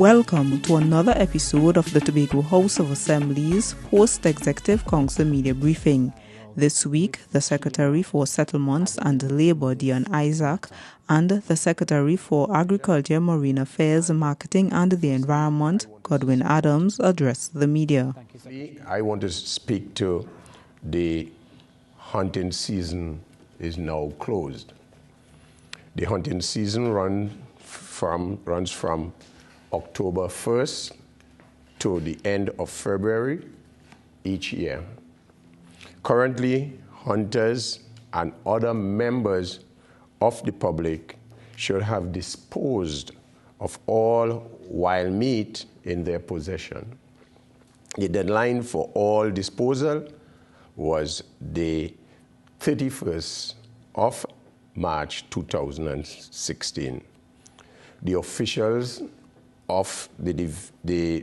Welcome to another episode of the Tobago House of Assembly's Post-Executive Council Media Briefing. This week, the Secretary for Settlements and Labour, Dion Isaac, and the Secretary for Agriculture, Marine Affairs, Marketing and the Environment, Godwin Adams, addressed the media. I want to speak to the hunting season is now closed. The hunting season runs from October 1st to the end of February each year. Currently, hunters and other members of the public should have disposed of all wild meat in their possession. The deadline for all disposal was the 31st of March 2016. The officials of the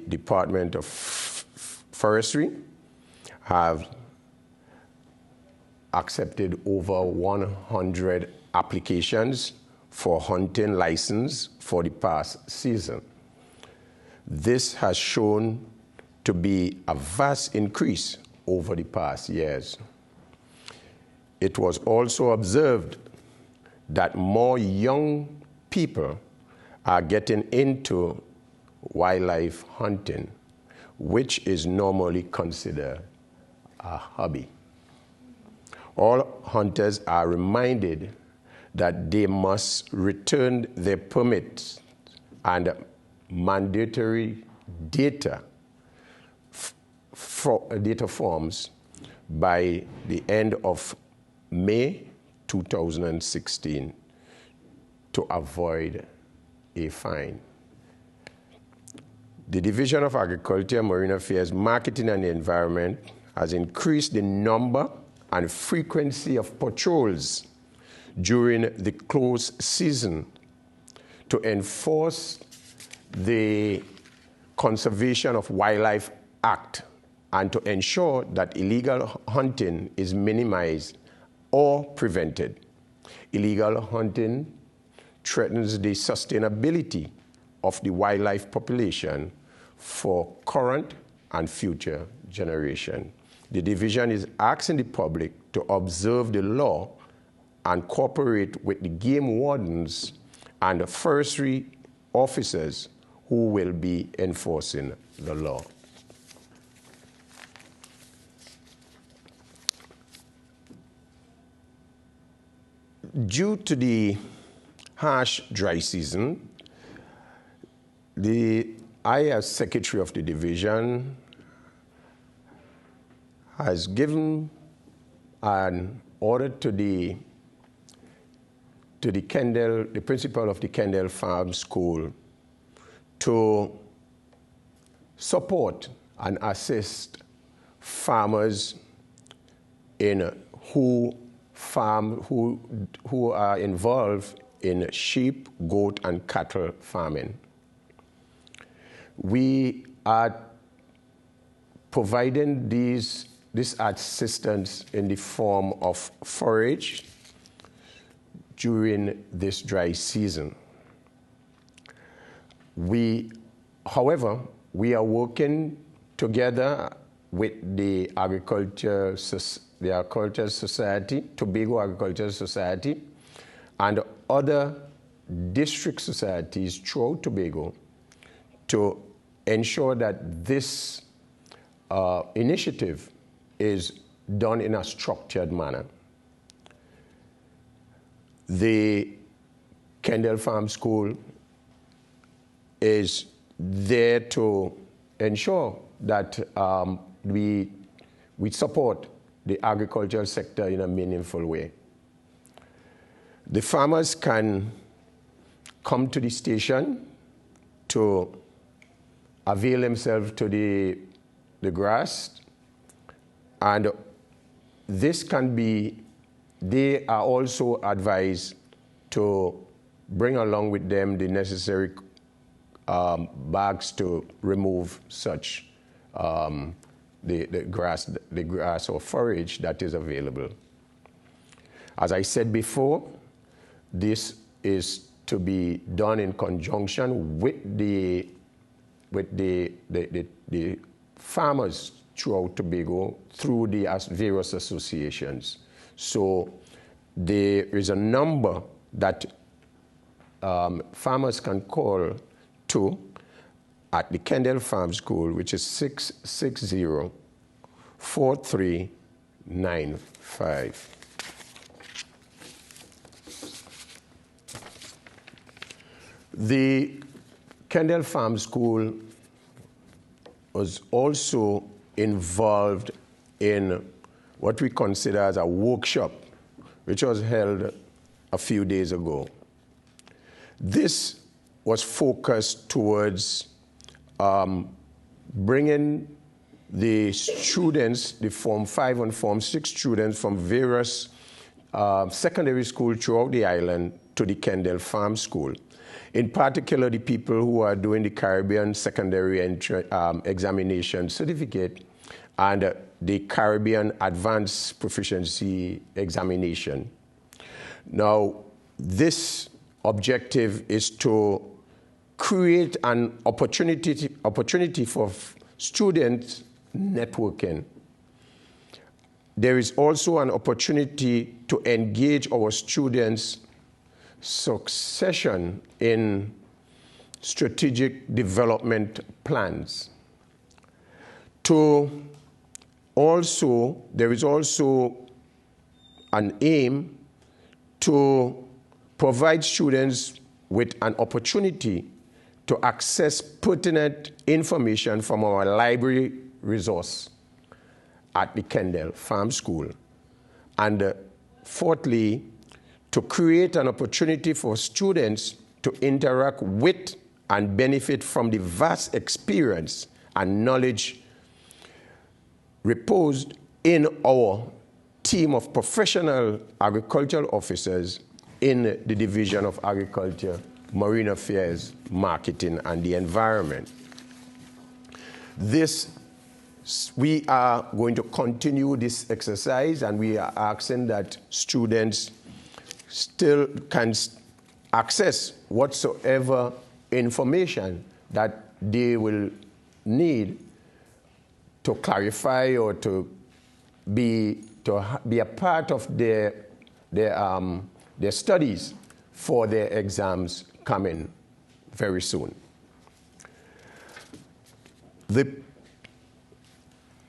Department of Forestry have accepted over 100 applications for hunting license for the past season. This has shown to be a vast increase over the past years. It was also observed that more young people are getting into wildlife hunting, which is normally considered a hobby. All hunters are reminded that they must return their permits and mandatory data forms by the end of May 2016 to avoid a fine. The Division of Agriculture, Marine Affairs, Marketing and the Environment has increased the number and frequency of patrols during the closed season to enforce the Conservation of Wildlife Act and to ensure that illegal hunting is minimized or prevented. Illegal hunting threatens the sustainability of the wildlife population for current and future generations. The division is asking the public to observe the law and cooperate with the game wardens and the forestry officers who will be enforcing the law. Due to the harsh dry season, I, as Secretary of the Division, has given an order to the principal of the Kendall Farm School to support and assist farmers who are involved in sheep, goat, and cattle farming. We are providing this assistance in the form of forage during this dry season. However, we are working together with the Agriculture Society, Tobago Agriculture Society, and other district societies throughout Tobago to ensure that this initiative is done in a structured manner. The Kendall Farm School is there to ensure that we support the agricultural sector in a meaningful way. The farmers can come to the station to avail themselves to the grass, and this can be, they are also advised to bring along with them the necessary bags to remove such the grass or forage that is available. As I said before, this is to be done in conjunction with the with the farmers throughout Tobago through the various associations. So there is a number that farmers can call to at the Kendall Farm School, which is 660-4395. The Kendall Farm School was also involved in what we consider as a workshop, which was held a few days ago. This was focused towards bringing the students, the Form 5 and Form 6 students from various secondary schools throughout the island to the Kendall Farm School. In particular, the people who are doing the Caribbean Secondary Examination Certificate and the Caribbean Advanced Proficiency Examination. Now, this objective is to create an opportunity for student networking. There is also an opportunity to engage our students' succession in strategic development plans. There is also an aim to provide students with an opportunity to access pertinent information from our library resource at the Kendall Farm School. And fourthly, to create an opportunity for students to interact with and benefit from the vast experience and knowledge reposed in our team of professional agricultural officers in the Division of Agriculture, Marine Affairs, Marketing, and the Environment. We are going to continue this exercise, and we are asking that students still can access whatsoever information that they will need to clarify or to be a part of their studies for their exams coming very soon.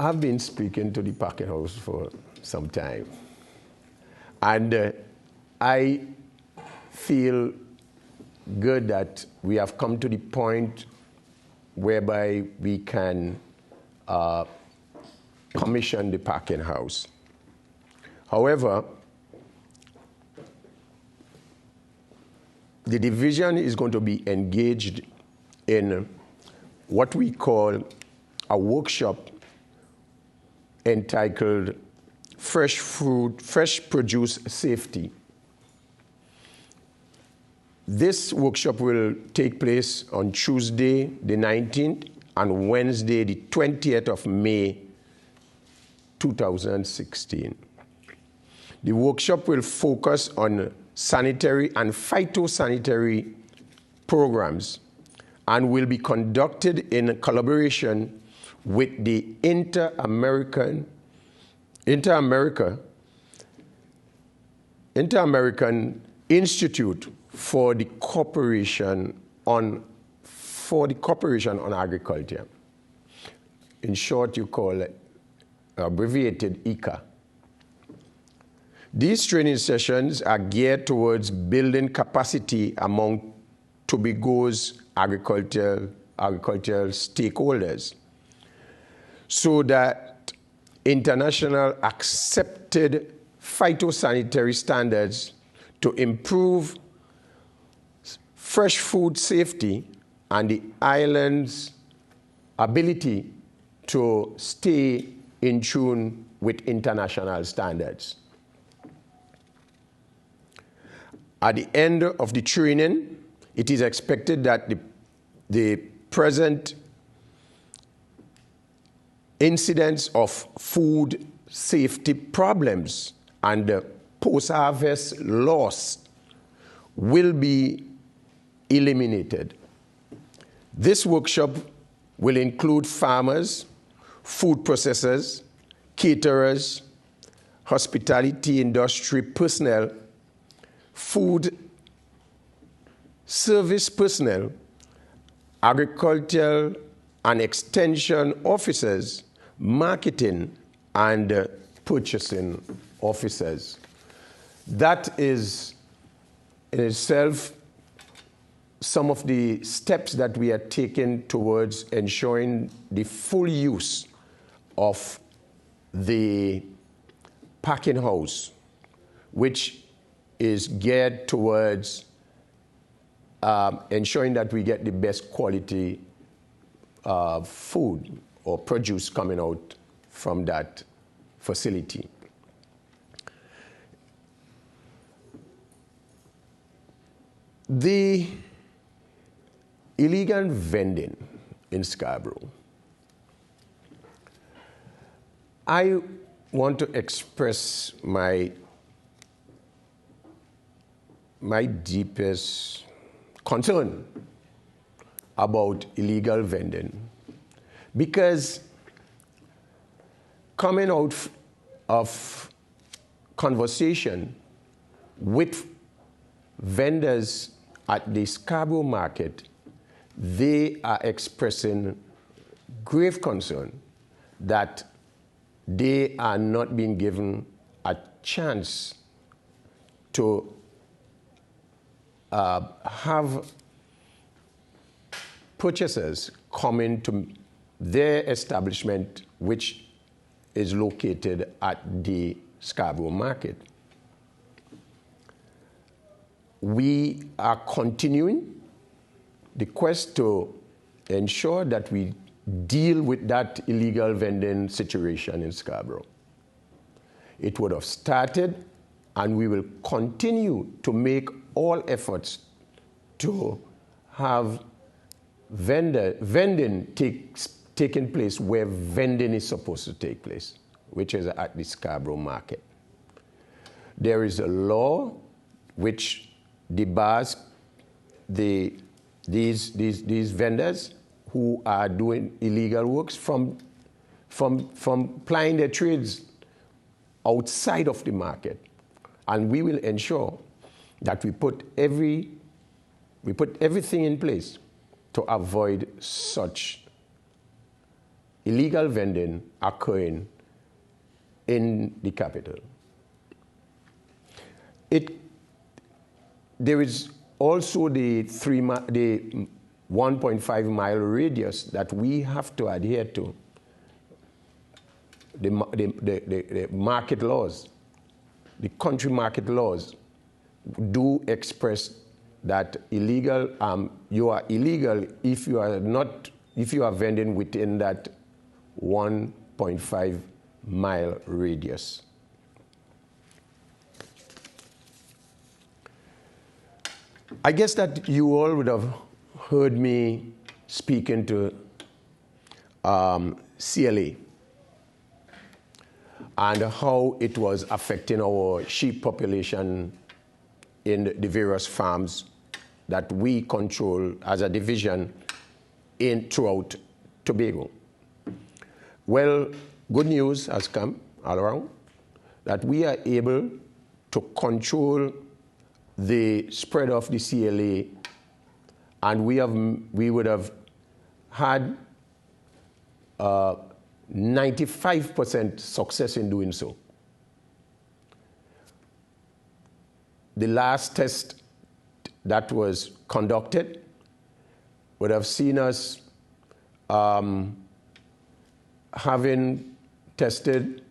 I've been speaking to the Packet House for some time, and I feel good that we have come to the point whereby we can commission the Packet House. However, the division is going to be engaged in what we call a workshop entitled Fresh Produce Safety. This workshop will take place on Tuesday, the 19th, and Wednesday, the 20th of May, 2016. The workshop will focus on sanitary and phytosanitary programs and will be conducted in collaboration with the Inter-American Institute for the Cooperation on Agriculture. In short, you call it abbreviated ICA. These training sessions are geared towards building capacity among Tobago's agricultural stakeholders so that international accepted phytosanitary standards to improve fresh food safety and the island's ability to stay in tune with international standards. At the end of the training, it is expected that the present incidents of food safety problems and post-harvest loss will be eliminated. This workshop will include farmers, food processors, caterers, hospitality industry personnel, food service personnel, agricultural and extension officers, marketing and purchasing officers. That is in itself some of the steps that we are taking towards ensuring the full use of the packing house, which is geared towards ensuring that we get the best quality food or produce coming out from that facility. The illegal vending in Scarborough, I want to express my deepest concern about illegal vending, because coming out of conversation with vendors at the Scarborough market, they are expressing grave concern that they are not being given a chance to have purchasers come into their establishment, which is located at the Scarborough market. We are continuing the quest to ensure that we deal with that illegal vending situation in Scarborough. It would have started, and we will continue to make all efforts to have vending taking place where vending is supposed to take place, which is at the Scarborough market. There is a law which debars these vendors who are doing illegal works from plying their trades outside of the market. And we will ensure that we put everything in place to avoid such illegal vending occurring in the capital. There is also the 1.5 mile radius that we have to adhere to. The market laws, the country market laws do express that you are illegal if you are vending within that 1.5 mile radius. I guess that you all would have heard me speaking to CLA and how it was affecting our sheep population in the various farms that we control as a division throughout Tobago. Well, good news has come all around that we are able to control the spread of the CLA, and we would have had 95% success in doing so. The last test that was conducted would have seen us having tested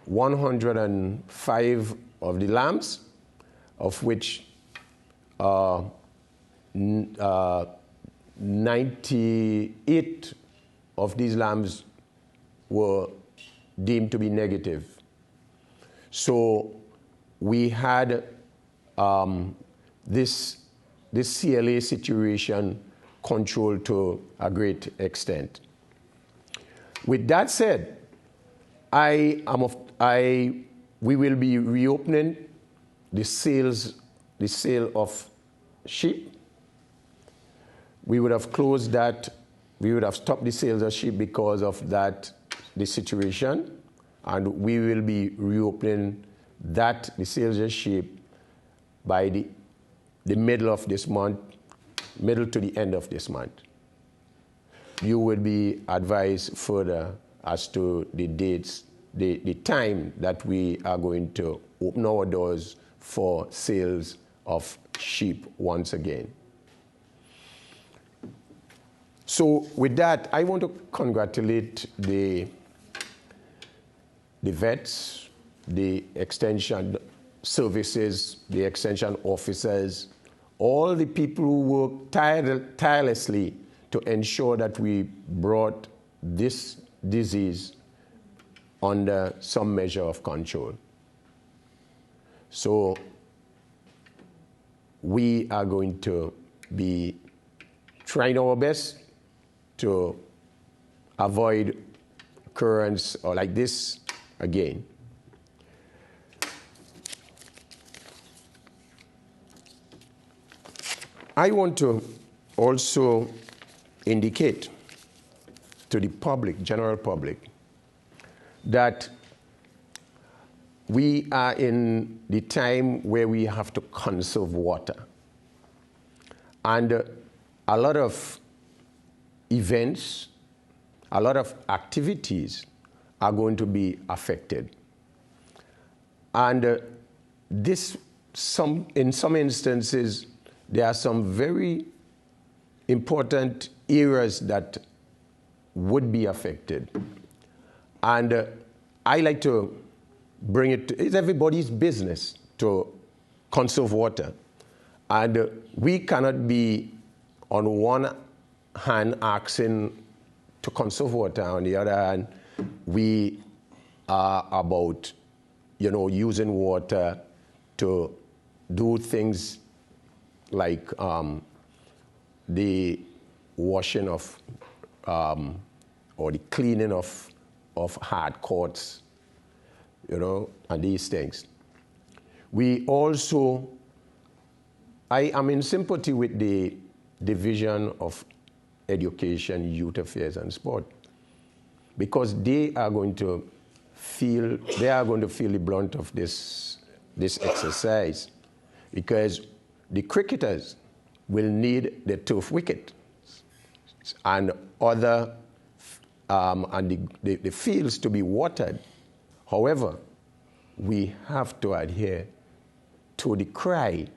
105 of the lambs, of which 98 of these lambs were deemed to be negative. So we had this CLA situation controlled to a great extent. With that said, we will be reopening the sale of sheep. We would have closed that we would have stopped the sales of sheep because of that, the situation, and we will be reopening the sales of sheep by the middle of this month, middle to the end of this month. You will be advised further as to the dates, the time that we are going to open our doors for sales of sheep once again. So with that, I want to congratulate the vets, the extension services, the extension officers, all the people who work tirelessly to ensure that we brought this disease under some measure of control. So we are going to be trying our best to avoid occurrence or like this again. I want to also indicate to the public, general public, that we are in the time where we have to conserve water. And a lot of events, a lot of activities are going to be affected. And in some instances, there are some very important areas that would be affected. And I like to bring it's everybody's business to conserve water. And we cannot be on one hand asking to conserve water, on the other hand, we are about, using water to do things like the washing of or the cleaning of hard courts, and these things. We also, I am in sympathy with the Division of Education, Youth Affairs and Sport, because they are going to feel the brunt of this exercise, because the cricketers will need the turf wicket and other and the fields to be watered. However, we have to adhere to the cry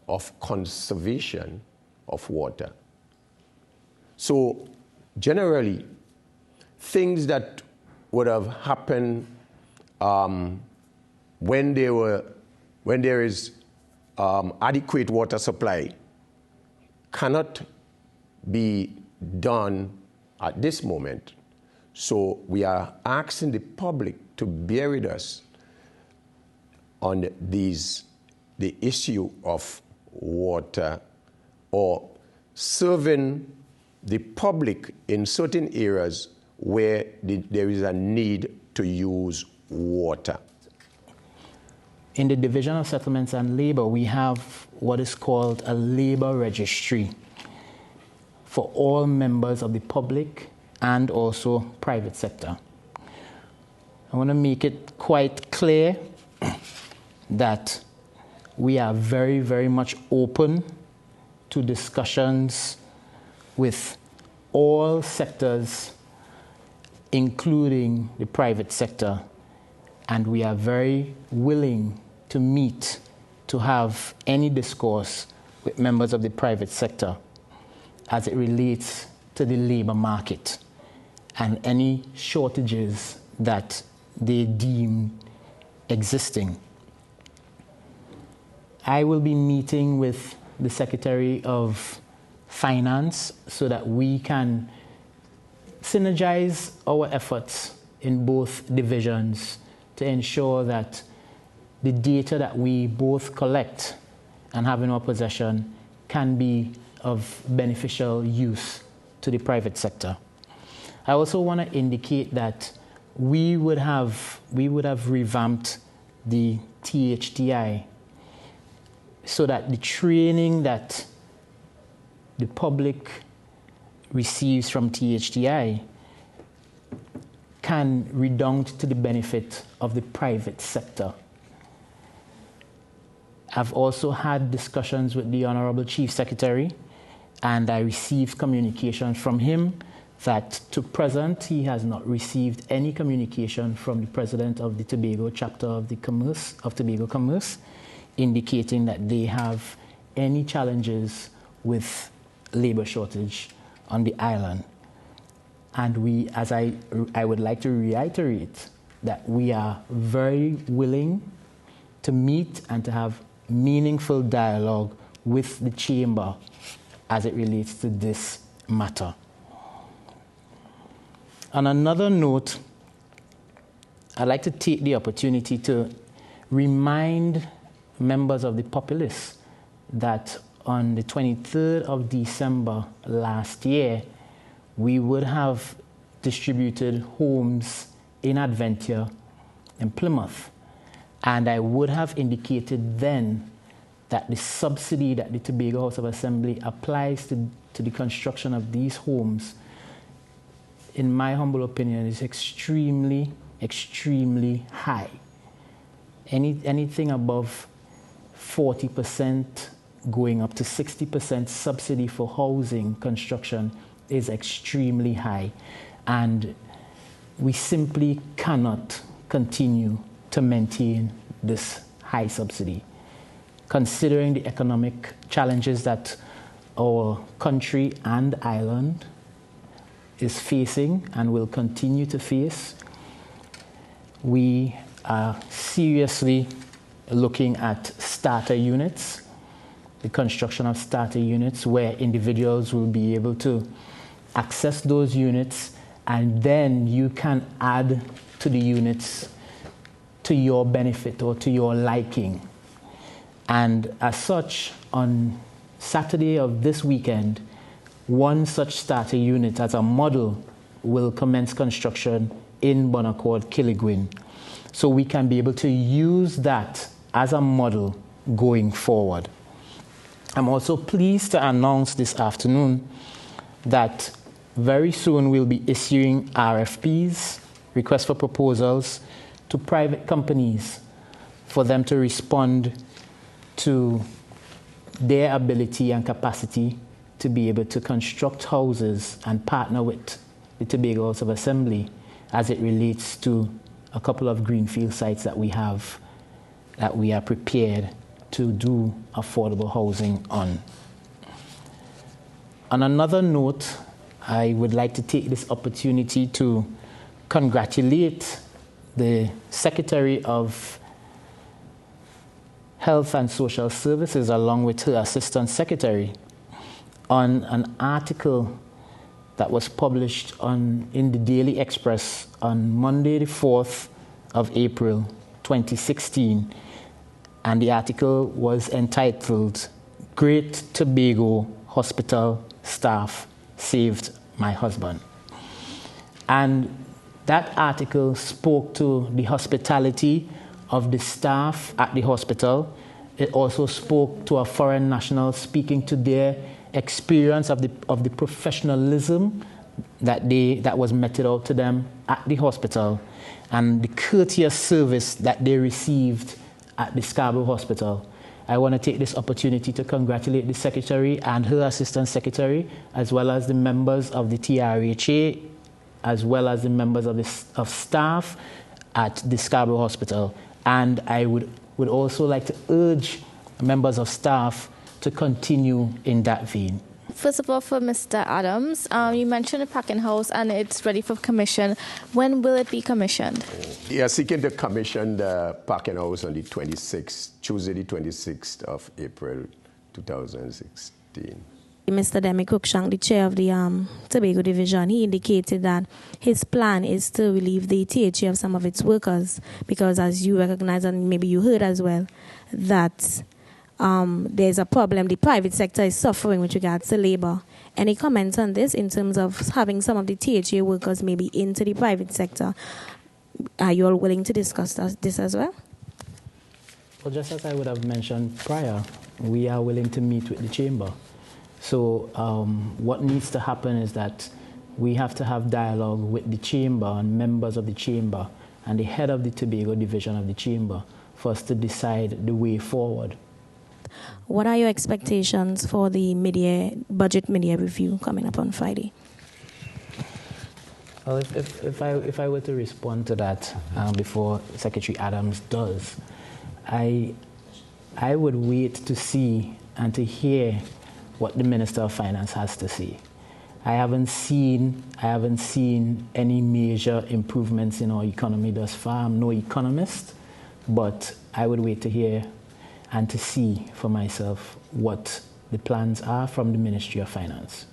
of conservation of water. So generally, things that would have happened when there is adequate water supply cannot be done at this moment. So we are asking the public to bear with us on the issue of water, or serving the public in certain areas where there is a need to use water. In the Division of Settlements and Labor, we have what is called a labor registry for all members of the public and also private sector. I want to make it quite clear that we are very, very much open to discussions with all sectors, including the private sector, and we are very willing to meet to have any discourse with members of the private sector as it relates to the labor market and any shortages that they deem existing. I will be meeting with the Secretary of Finance so that we can synergize our efforts in both divisions to ensure that the data that we both collect and have in our possession can be of beneficial use to the private sector. I also want to indicate that we would have revamped the THDI so that the training that the public receives from THDI can redound to the benefit of the private sector. I've also had discussions with the Honorable Chief Secretary, and I received communication from him that to present he has not received any communication from the President of the Tobago chapter of the Tobago Commerce, indicating that they have any challenges with labor shortage on the island. And I would like to reiterate that we are very willing to meet and to have meaningful dialogue with the Chamber as it relates to this matter. On another note, I'd like to take the opportunity to remind members of the populace that on the 23rd of December last year, we would have distributed homes in Adventure in Plymouth. And I would have indicated then that the subsidy that the Tobago House of Assembly applies to the construction of these homes, in my humble opinion, is extremely, extremely high. Anything above 40% going up to 60% subsidy for housing construction is extremely high. And we simply cannot continue to maintain this high subsidy, considering the economic challenges that our country and island is facing and will continue to face. We are seriously looking at starter units, the construction of starter units where individuals will be able to access those units, and then you can add to the units to your benefit or to your liking. And as such, on Saturday of this weekend, one such starter unit as a model will commence construction in Bonaccord, Killigwin. So we can be able to use that as a model going forward. I'm also pleased to announce this afternoon that very soon we'll be issuing RFPs, requests for proposals, to private companies for them to respond to their ability and capacity to be able to construct houses and partner with the Tobago House of Assembly as it relates to a couple of greenfield sites that we have that we are prepared to do affordable housing on. On another note, I would like to take this opportunity to congratulate the Secretary of Health and Social Services, along with her Assistant Secretary, on an article that was published in the Daily Express on Monday, the 4th of April, 2016. And the article was entitled, "Great Tobago Hospital Staff Saved My Husband." And that article spoke to the hospitality of the staff at the hospital. It also spoke to a foreign national, speaking to their experience of the professionalism that was meted out to them at the hospital and the courteous service that they received at the Scarborough Hospital. I want to take this opportunity to congratulate the Secretary and her Assistant Secretary, as well as the members of the TRHA, as well as the members of staff at the Scarborough Hospital. And I would also like to urge members of staff to continue in that vein. First of all, for Mr. Adams, you mentioned a packing house and it's ready for commission. When will it be commissioned? We are seeking to commission the packing house on the 26th, Tuesday the 26th of April 2016. Mr. Demi Cruikshank, the chair of the Tobago Division, he indicated that his plan is to relieve the THA of some of its workers because, as you recognize and maybe you heard as well, that there's a problem. The private sector is suffering with regards to labor. Any comments on this in terms of having some of the THA workers maybe into the private sector? Are you all willing to discuss this as well? Well, just as I would have mentioned prior, we are willing to meet with the Chamber. So what needs to happen is that we have to have dialogue with the chamber and members of the chamber and the head of the Tobago division of the chamber for us to decide the way forward. What are your expectations for the budget mid-year review coming up on Friday? Well, if I were to respond to that before Secretary Adams does, I would wait to see and to hear what the Minister of Finance has to say. I haven't seen any major improvements in our economy thus far. I'm no economist, but I would wait to hear and to see for myself what the plans are from the Ministry of Finance.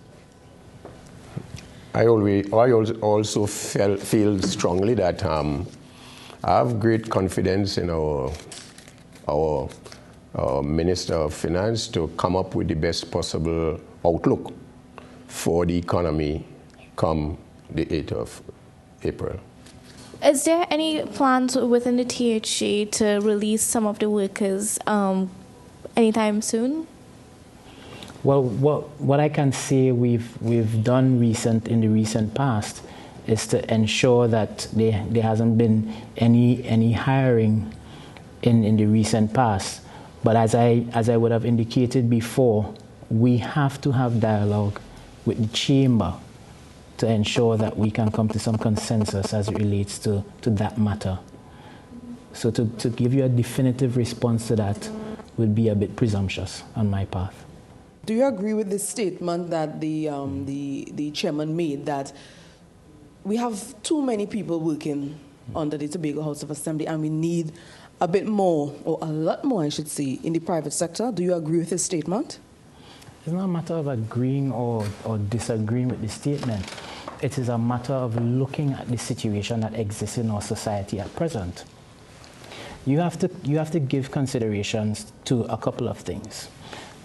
I also feel strongly that I have great confidence in our Minister of Finance to come up with the best possible outlook for the economy come the 8th of April. Is there any plans within the THC to release some of the workers anytime soon? Well, what I can say we've done in the recent past is to ensure that there hasn't been any hiring in the recent past. But as I would have indicated before, we have to have dialogue with the chamber to ensure that we can come to some consensus as it relates to that matter. So to give you a definitive response to that would be a bit presumptuous on my part. Do you agree with the statement that the chairman made that we have too many people working under the Tobago House of Assembly and we need a bit more, or a lot more I should say, in the private sector? Do you agree with his statement? It's not a matter of agreeing or disagreeing with the statement. It is a matter of looking at the situation that exists in our society at present. You have to give considerations to a couple of things.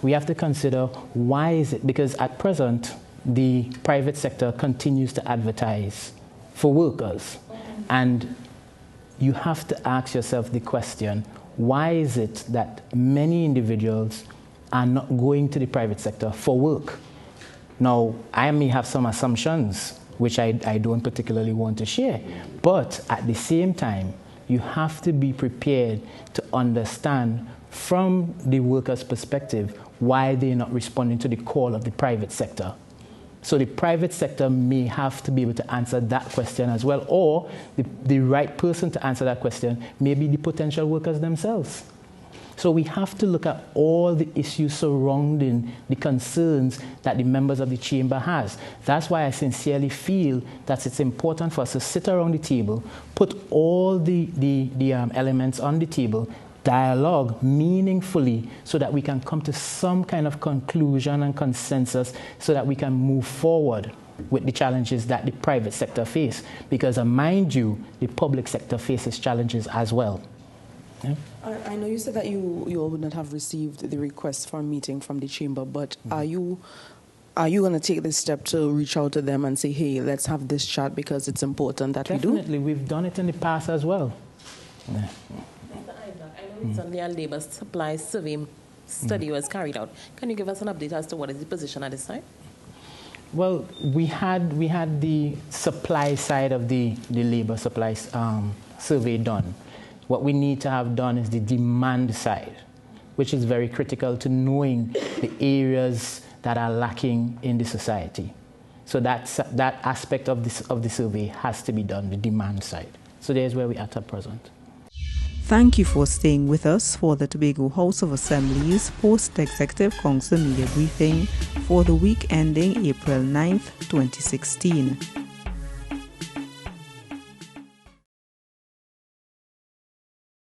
We have to consider why is it, because at present the private sector continues to advertise for workers, and you have to ask yourself the question, why is it that many individuals are not going to the private sector for work? Now, I may have some assumptions which I don't particularly want to share, but at the same time, you have to be prepared to understand from the workers' perspective why they're not responding to the call of the private sector. So the private sector may have to be able to answer that question as well, or the right person to answer that question may be the potential workers themselves. So we have to look at all the issues surrounding the concerns that the members of the chamber has. That's why I sincerely feel that it's important for us to sit around the table, put all the elements on the table, dialogue meaningfully so that we can come to some kind of conclusion and consensus so that we can move forward with the challenges that the private sector face. Because mind you, the public sector faces challenges as well. Yeah? I know you said that you all would not have received the request for a meeting from the chamber, but are you going to take this step to reach out to them and say, hey, let's have this chat because it's important that we do? Definitely. We've done it in the past as well. Yeah. Recently, a labour supply survey study was carried out. Can you give us an update as to what is the position at this time? Well, we had the supply side of the labour supply survey done. What we need to have done is the demand side, which is very critical to knowing the areas that are lacking in the society. So that aspect of the survey has to be done, the demand side. So there's where we're at present. Thank you for staying with us for the Tobago House of Assembly's Post-Executive Council Media Briefing for the week ending April 9th, 2016.